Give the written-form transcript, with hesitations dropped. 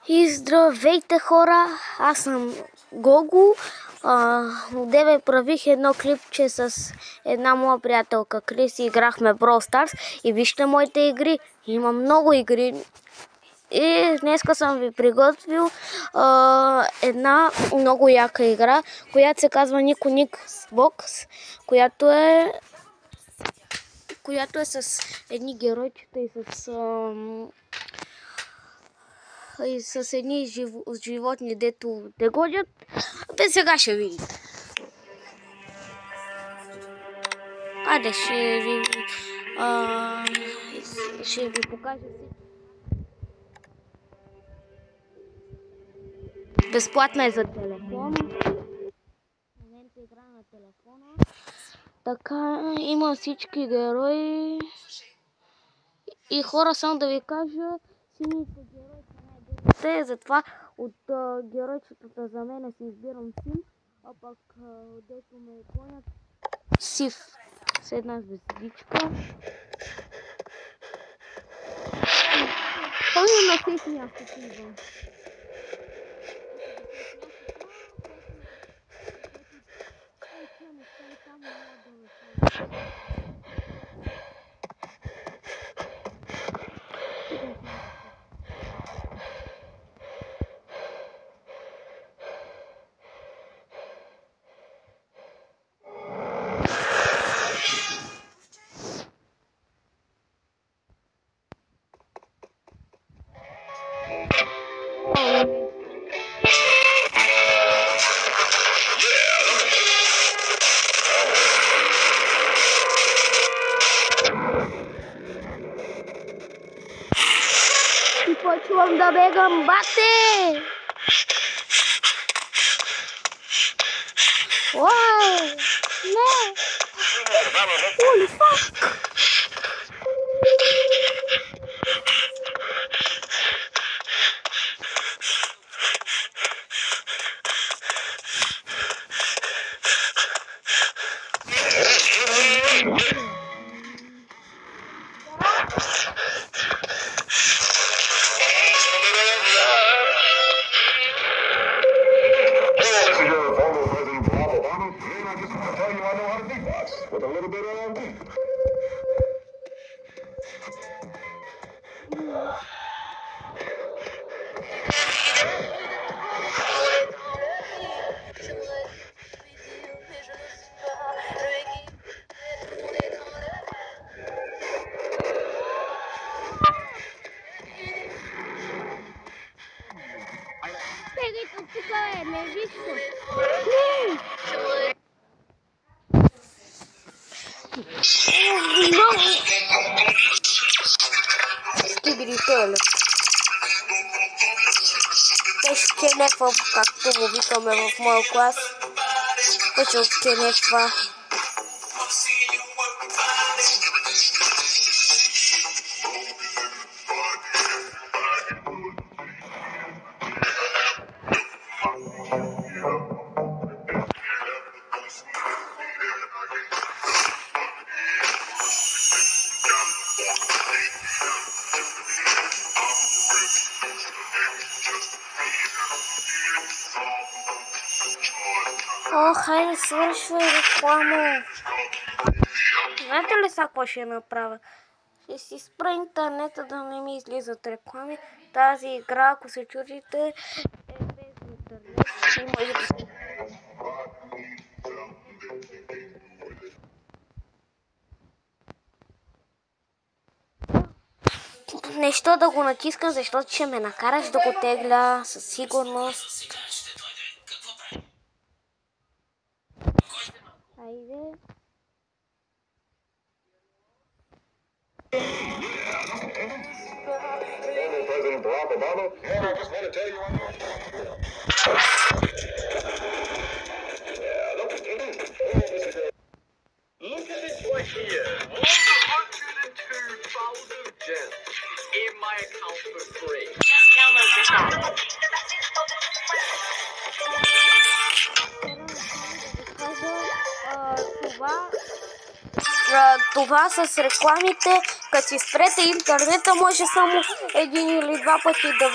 И здравейте хора, аз съм Гого. Одеве правих едно клипче с една моя приятелка Крис и играхме Brawl Stars. И вижте моите игри, има много игри. И днеска съм ви приготвил една много яка игра, която се казва Nico Nick's Box, която е с едни геройчета и с едни животни, дето те годят. Те сега ще видите. Айде, ще ви покажа всичко. Безплатна е за телефон. В момента игра на телефона. Така, има всички герои. И хора, само да ви кажа, сините герои са най-добрите, затова от геройчетата за мене си избирам син, а пък дето ме гонят сив с една звездичка. Ходим на сейф мястото идвам. И почвам да бегам, бате! Вау! Не! Holy fuck! With a little bit of Ще нефа, както го викаме в моя клас. Ще нефа. Хайде, свършвай реклама. Знаете ли сега какво ще направя? Ще си спра интернета да не ми излизат реклами. Тази игра, ако се чудите, е без интернет. Нещо да го натискам, защото ще ме накараш да го тегля със сигурност. Айде. President Barack Obama. And I just want to tell you look at this right here. 102,000 gems in my account for free. Just download this app. Това с рекламите, като си спрете интернета, може само един или два пъти да